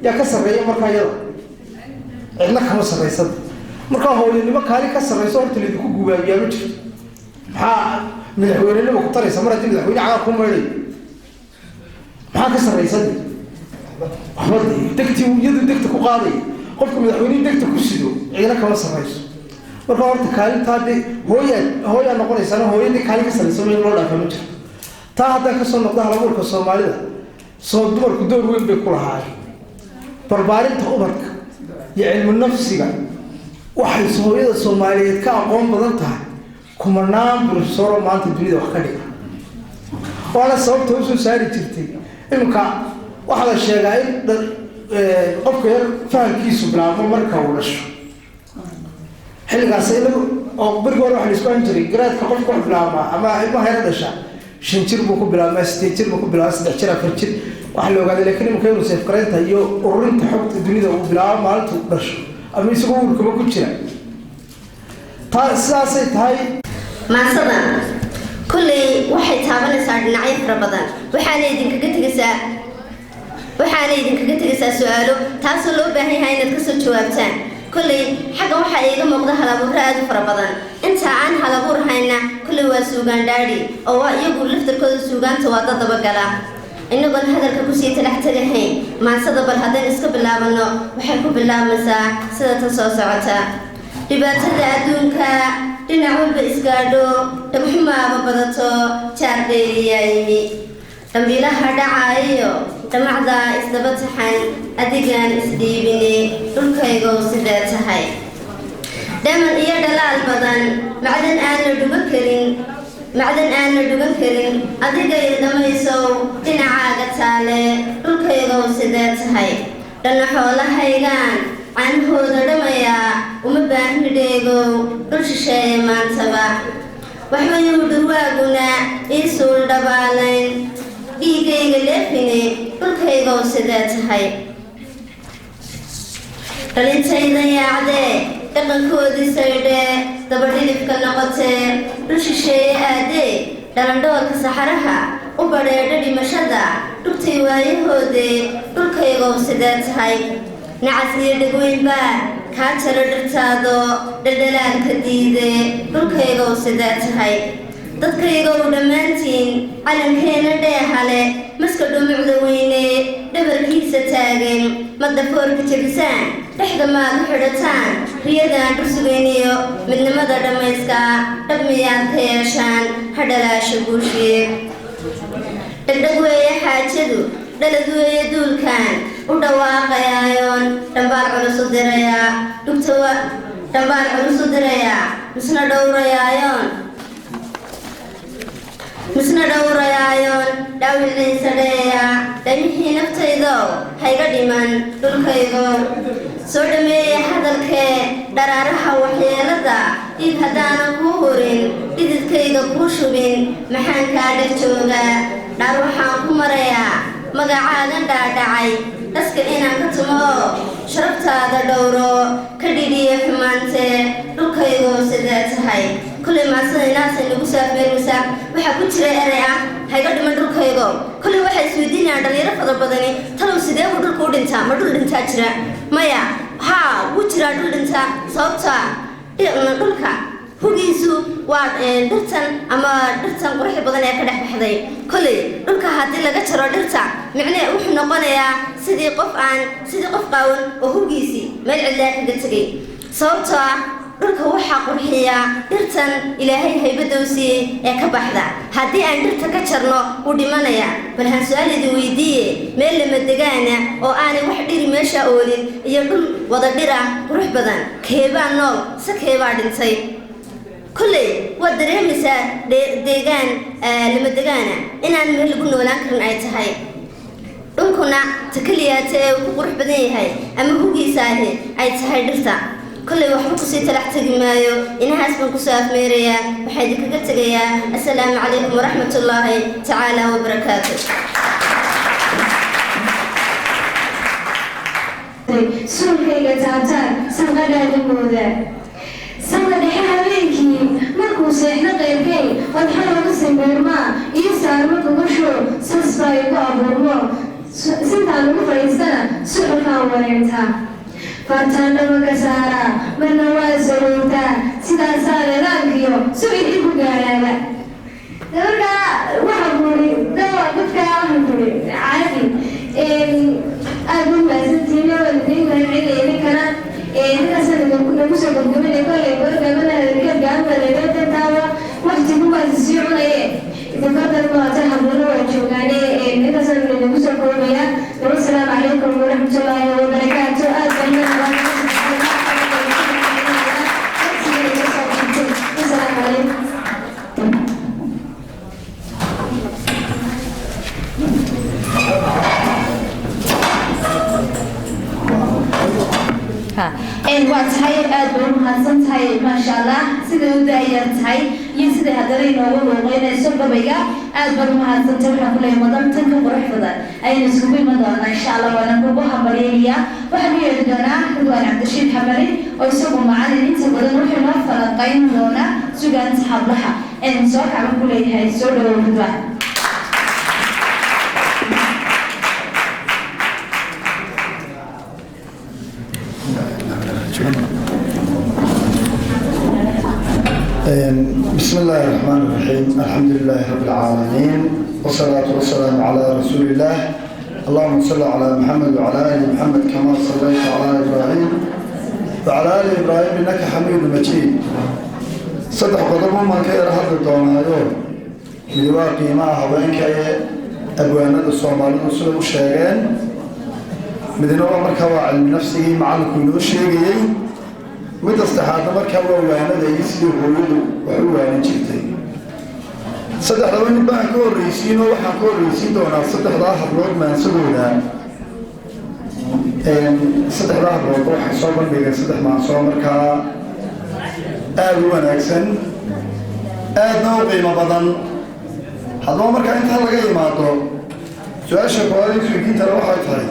يا كسر يا مركا يلا إحنا خمس رئيسات مركا هو اللي ما كاري كسر رئيسات اللي بيكون جوا بيعمل ها من الحوار اللي بقطر يسمره تبي الحوار عاقم مري ها كسر رئيسات أحمد دكتي ويد دكتك وقاضي قفكم الحوارين دكتك وشدوا إحنا خمس رئيس مركا ورد كاري تادي هو نقول إنسان هو اللي كاري كسر رئيسات من الوضع فهمت تا هذا كسر نقطة على أول كسر مالي صوت دور كدور وين بيكون هاي بربارين تقبرك يعلم النفس waxay Soomaaliyeed Soomaaliyeed ka aqoon badan tahay kumanaan professor maanta dunida wax ka dhiga wala sababta uu soo saari jirtay imka waxa la sheegay in qofka yar fahamkiisu bilaabo marka uu dhasho xilligaas oo bariga waxa la isku jiray garaadka qofka wax bilaaba ama ilmaha yar dhasha 5 jir buu ku bilaabaa 8 jir buu ku bilaabaa 3 jir 4 jir waxa la ogaaday laakiin imka inuu safe gareynta iyo ururinta xogta dunida uu bilaabo maalinta uu dhasho أما يسوون كم كتير تاساسي تاي ما صدق كل واحد تابنا صار نعيف رمضان وحالي دينك قلت جسا وحالي دينك قلت جسا سؤاله تاسلو بهي هاي نتكسر جوابتان كل حاجة واحد يجي مقدار هلا براد في رمضان أنت عن هلا بور هاينا كل وسوقان داري أو يقول لفتر كل سوقان تواتر طبقلا إنه قال هذا الكوسية تلحتجهين ما صدق هذا نسكب الله منه وحكوا بالله مساء سنة صوصعته لبعض الدنيا لنعود بإسقاطه تمحما ببضته شاربي يمي تنبيله هذا عايو تمعدا استبتحن أديجان إسديبني للكيجو سدات هاي دائما إيا دلال بدن معدن آن لدوكرين معدن آن لدوكرين أديجا يدميسو دينعاقة تالي للكيجو سدات هاي لأن حولها هيغان عنه دميا ومباهن ديجو للشيء ما انتبع وحويو درواقنا إيسول دبالين إيجيغ لفيني للكيجو سدات هاي للنتايدا يعدي دقن كودي سيدي دبرديلي فكالنقطي للشيء آدي دلندول كسحرها وبريد دمشدا دكتي وايهودي للكيجو سدات هاي نعسير دقوين با كاتر درتادو دلدلان كديدي للكيجو سدات هاي dadkayga oo dhamaantiin calankeena dheehale maska dhumicda weyne dhabarkiisa taagan madafoorka jabisaan dhexda maad xidhataan riyadaan dhusugayniyo midnimada dhamayska dhabmiyaad ka yeeshaan hadhalaasha guushiye dhagdhag weeye xaajadu dhalad weeye duulkan u dhawaaqayaayoon dhambaal culus u dirayaa dhugtawa dhambaal culus u dirayaa misna dhowrayaayoon مسنا دورا يايون داوي ليسديا دمحي نفتيدو هيغا ديمان دولكايغو سودمي هادلك درارها وحيلدا إذ هدانا كوهورين إذكايغا كوشوبين محان كادر جوغا داروحان كمريا مقعادا دادعي دسك إنا كتمو شربتا دا دورو كديدي حمانتي دولكايغو سيدات هاي كل ما صنعنا سنقصها في المساء وحكوت رأيها هيقعد مدرك هيقو كل واحد سويدين عندنا رفض بدني تلو سيده مدرك ودنتا مدرك دنتا ترى مايا ها وترى دنتا صوبتا مدرك هو جيسو واد درتن أما درتن قرح بدني كده بحذي كل درك هذه لقى ترى درتا معناه وحنا قنايا سيدي قف قاون وهو جيسي ما العلاج قلتلي صوبتا dhulka waxa qurxiya dirtan ilaahay haybadowsi ee ka baxda hadii aan dirta ka jarno u dhimanaya bal han su'aalidi weydiiye meel lama degaana oo aanay wax dhiri meesha oolin iyo dhul wada dhira qurux badan keeba nool sakeeba dhintay kulli wad dareemisa deegaan lama degaana inaan meel lagu noolaan karin ay tahay dhulkuna takaliyaate uu qurux badan yahay ama hugiisaahe ay tahay dhirta كل واحد قصيت لحتى جمايو إنها اسمه كساف ميريا وحيد كتجيا السلام عليكم ورحمة الله تعالى وبركاته. سورك يا تاتا سنغدا الموضة سنغدا حبيبي مركوس إحنا غيركي والحلا نسمع ما يسار مركوشو سسبايك أبورما sintaan ugu fadhiistana suxulkaan wareegtaa fartaandhaba ka saara marna waa saroogtaa sidaasaa leedaankiyo sucidii ku gaaraaga markaa waxaa kuri dadkaa waxaa kuri caadi aada u maasantiina waalidin mahadceliyay ninkana ninkaasana nagu soo gabgabinay kollay gorgabanaadagaagaanbaleegatantaawa waqtigu waasi sii cunaye idinkadan maata hablana waa joogaane ninkaasana nagu soo koobaya wasalaamu calaykum waraxmatullaahi wabarakaatu aad waa tahay aad bay u mahadsan tahay maasha allah siday u daayar tahay iyo siday haddana inoogu luuqeynayso gabayga aad baad u mahadsantahay waxaan ku leeyahay madantan ka qurux badan ayaynu isugu iman doonaa insha allah waana kugu hambalyeynaya waxaan u yeeri doonaa ridwaan cabdishiid xamari oo isagu macalin inta badan wuxuu noo falanqayn doonaa sugaanta hablaha aynu soo kacban ku leeyahay soo dhawow ridwaan بسم الله الرحمن الرحيم الحمد لله رب العالمين والصلاة والسلام على رسول الله اللهم صل على محمد وعلى آل محمد كما صليت على إبراهيم وعلى آل إبراهيم إنك حميد مجيد صدح قدرهم ما كير هذا الدونايور لواقي معها وإنك أبوانا الصومالي وصلوا الشيغان مدينة مركبة علم نفسه مع الكل الشيغي mid saddexaadna markaa waa waanadayay sidii hooyadu wax u waanan jirtay saddexdaba nin baan ka horreysiinoo waxaan ka horreysiin doonaa saddexdaa hablood maansadooda saddexdaa hablood waxay soo bandhigeen saddex maansoo markaa aada u wanaagsan aadna u qiimo badan haddaba markaa intaa laga imaado su-aasha koowaad isweydiintana waxay tahay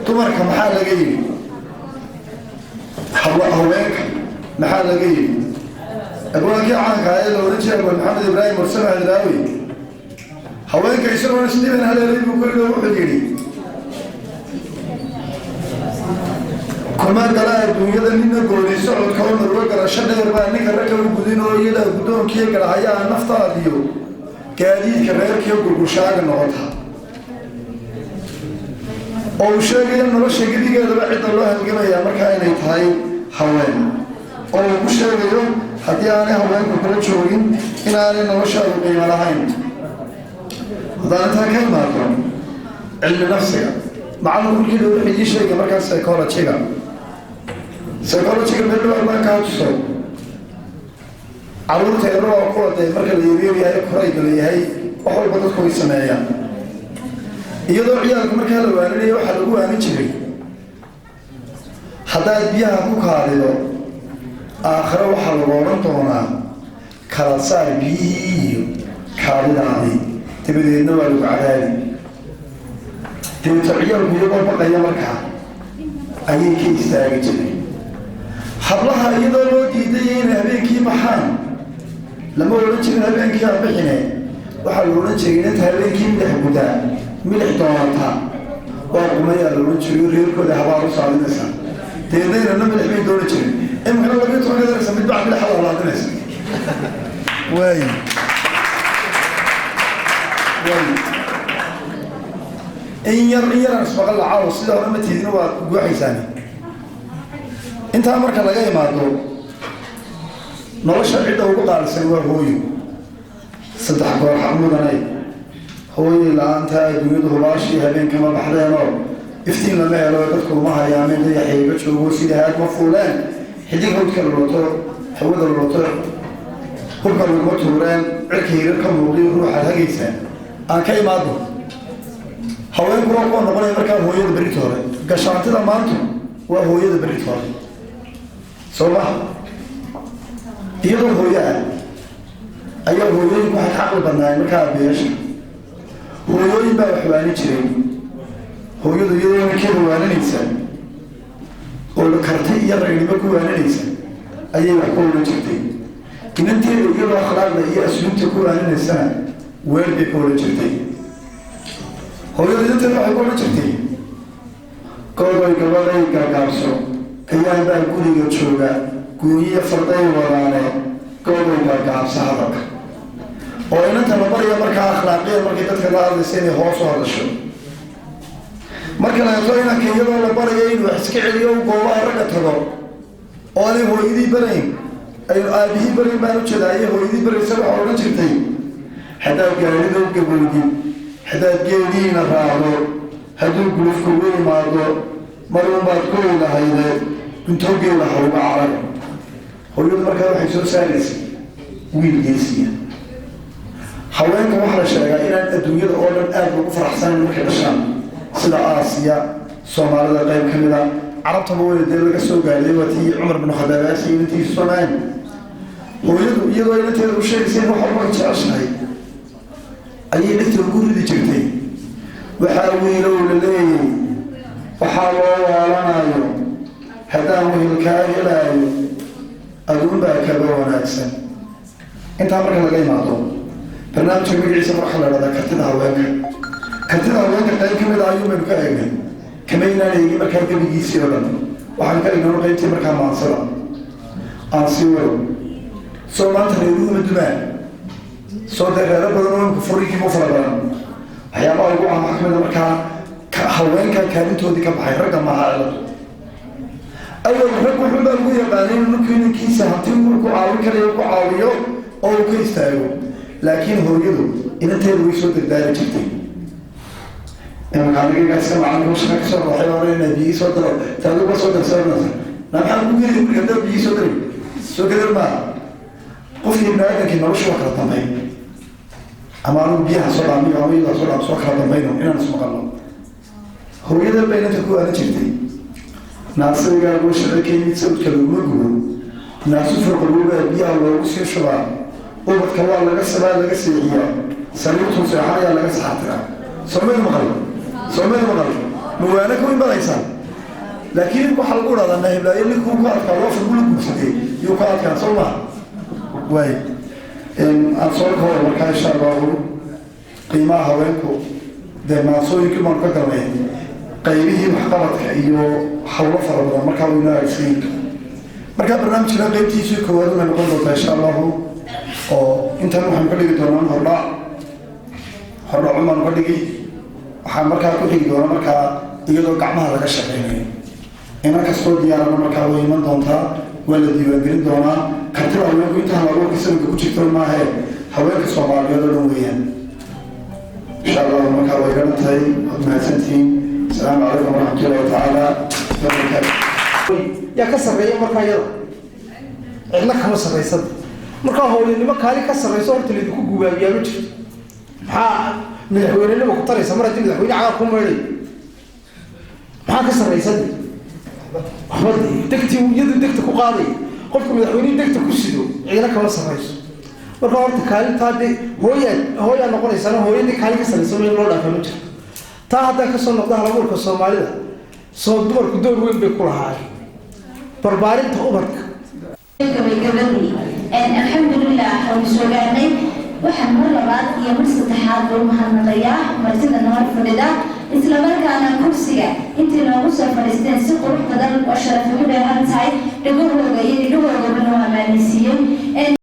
dumarka maxaa laga yidhi haweenka maxaa laga yidhi abwaankii caanka ee la oran jiray abwaan maxamed ibraahim mursal hadraawi haweenka isagoona Stephen Haleelay buu kulliga wuxuu yidhi kuma gala adduunyada nina gooni socodka oo marwa garasho dheer baa ninka ragga u gudin oo iyada guddoonkii galahayaa naftaadiyo gaadiidka reerkii gurgushaaga noqota oo uu sheegaya nolosha gedigeedaba cidda loo halgamayaa markaa inay tahay haween oo uu ku sheegayo haddii aanay haweenku kula joogin inaanay noloshaadu qiimo lahayn haddaan intaa ka imaado cilmi nafsiga macallin kulkiina wuxuu ii sheegay markaa psychologiga meel dhawaan baan kaa tuso carruurta yaro waa kuwa dee marka la yaryaryahay korayga leeyahay wax walba dadku way sameeyaan iyadoo ciyaalka markaa la waaninaya waxaa lagu waanin jiray haddaad biyaha ku kaadido aakhiro waxaa lagu odhan doonaa kala saar biyihii iyo kaadidaadii dabadeedna waa lagu cadaabi dabeeto ciyaalku iyagoo baqaya markaa ayay ka istaagi jiray hablaha iyadoo loo diidaya inay habeenkii baxaan lama odhan jirin habeenkii abixine waxaa la odhan jiray inta habeenkii midix gudaa milix doonata waa qumayaa la odhan jiray reerkooda habaar u saadinaysa deednaynana milix bay doona jirin imkana labiyo toban daraysa mid bac milix hadaa laadinaysa waay in yaraan ismaqal lacaawo sida hore ma tiidina waa guuxaysaani intaa marka laga imaado nolosha cidda ugu qaalisan waa hooyo saddex goor xamudanay hooyay la-aanta adduunyadu hubaashii habeenkama baxdeenoo iftiin lama helo dadku uma hayaamin dayaxayga joogo sidii haad ma fuuleen xidig hawdka loloto hawada loloto hubka laguma tuureen cirka hirar ka muuqdi ruuxaad hagaysa aan ka imaado haweenku waa kuwa noqonaya markaa hooyada berrita hore gashaantida maanta waa hooyada berrita hore soo maha iyadoo hooyo ah ayaa hooyooyinku waxay xaqli badnaayeen markaa abeesha hooyooyin baa wax waanin jiray hooyadu iyadoo ninkeeda waaninaysa oo karti iyo ragnimo ku waaninaysa ayay wax ku odhan jirtay inanteeda iyadoo akhlaaqda iyo asluubta ku waaninaysana weel bay ku odhan jirtay hooyada inta waxay ku jirtay goobay gabaday gaagaabso kayaan baa guriga jooga guuriye farday wadaane goobay gaagaabso hadalka oo inanta la bariya markaa akhlaaqiya markay dadka la hadlaysa inay hoos u hadasho marka la yato inanka iyadoo la baraya inuu wax iska celiyo goobaha ragga tago oo aanay hooyadii barayn ay aabihii barayn baan u jeedaaye hooyadii baraysa waxaa odhan jirtay haddaad gaaridow gabowdid haddaad geediina raacdo hadduu gulufku u imaado marunbaad ku ilahayde guntoogeeda hawga carag hooyadu markaa waxay soo saaraysay wiil geesiya haweenka waxaa la sheegaa inaan adduunyada oo dhan aad ugu faraxsanayn markay dhashaan sida aasiya soomaalida qayb ka mid a carabtaba weyna dee laga soo gaadhay waa tii cumar bin khadaagaasi inantiisu sonayn hooyadu iyadoo inanteeda u sheegaysay wax walba jeceshahay ayay dhigta ugu ridi jirtay waxaa wiilow la leeyay waxaa loo waalanayo haddaan wiilkaa helaayo aduunbaa kaba wanaagsan intaa marka laga imaado barnaamijka magaciisa marka la dhahdaa kartida haweenka qayb ka mid a ayuu baynu ka eegnay kamaynaan eegin markaa gebigiisii oo dhan waxaan ka egnay qaybtii markaa maansada aan sii wado soo maanta reeruhuma dumaan soo dee reero badan oo imka furinkii u fara badan waxyaabaha ugu ah waxaa kamid a markaa haweenka kaalintoodii ka baxay ragga maaha ciladu awal rag wuxuu baa lagu yaqaanay inuu ninkii ninkiisa hanti uu ku caawin karayo ku caawiyo oo uu ka istaago laakiin hooyadu inanteedu way soo dardaari jirtay imankaadigaska macalinka shaka ka soo baxay hore inaa biyii soo daro taaduba soo darsanasa na maxaa ugu geli guriga haddaa biyii soo dari soo gadar maa qofkii biniaadankii noloshu waa kala dambayn ama anugu biyaha soo dhaamiyo ama iyadaa soo dhaam soo kala dambayno inaan ismaqalno hooyada bay inanta ku aana jirtay naasigaagu shaqakeenid sawdka laguma gubo naasu furqaluubaa biyaha loogu sii shubaa ubadka waa laga sabaa laga seexiyaa sariirtuu seexanayaa laga saxaatiraa soomaydu maqal mawaana ku imbadaysaan laakiin waxaa lagu dhahdaa nahiblaayo ninkuu ku adkaa loo furgula guursadee yuu ku adkaan soo maha waay aan soo kahor markaa insha allahu qiimaha haweenku dee maasooyinkii baanu ka galnay qaybihii waxqabadka iyo hawlo fara badan markaa wayna agsiin markaa barnaamijkana qaybtiisii koowaad waxay noqon doontaa insha allahu oo intan waxaanu ka dhigi doonaan hordhac baanu ka dhigi waxaa markaa ku xigi doona markaa iyadoo gacmaha laga shaqaynayo iman kastoo diyaarana markaa way iman doontaa waa la diiwaangelin doonaa kartida haweenku intaan abuurka sanadka ku jirto maahee haweenka soomaaliyeed oo dhan weeyaan insha allahu markaa way garan tahay waad mahadsantihiin asalaamu calaykum waraxmatullahi tacaala wabarakaatu yaa ka sarreeya markaa iyada cidna kama sarraysada markaa hoolinimo kaali ka sarrayso horta laydinku gubaabiyaa ma jirto maxaa madaxweynenima ku taraysa mar haddii madaxweyne cagaar ku meedhay maxaa ka sarraysada waxba degti iyadu degta ku qaaday qofka madaxweynihii degta ku sido cidna kama sarrayso marka horta kaalintaa dee hooyaa noqonaysana hooyadii kaali ka sarrayso meel loo dhaafa ma jirto taa haddaan kasoo noqda halabuurka soomaalida soo dumarku door weyn bay ku lahaayeen barbaarinta ubadka alxamdulilah waanu soo gaarnay waxaan mar labaad iyo mar saddexaad loo mahadnaqayaa martida noo fadhida islamarkaana kursiga intii noogu soo fadhiisteen si qurux badan oo sharaf ugu dheehan tahay dhagahooga iyo dhagahooga waa maalinsiiyey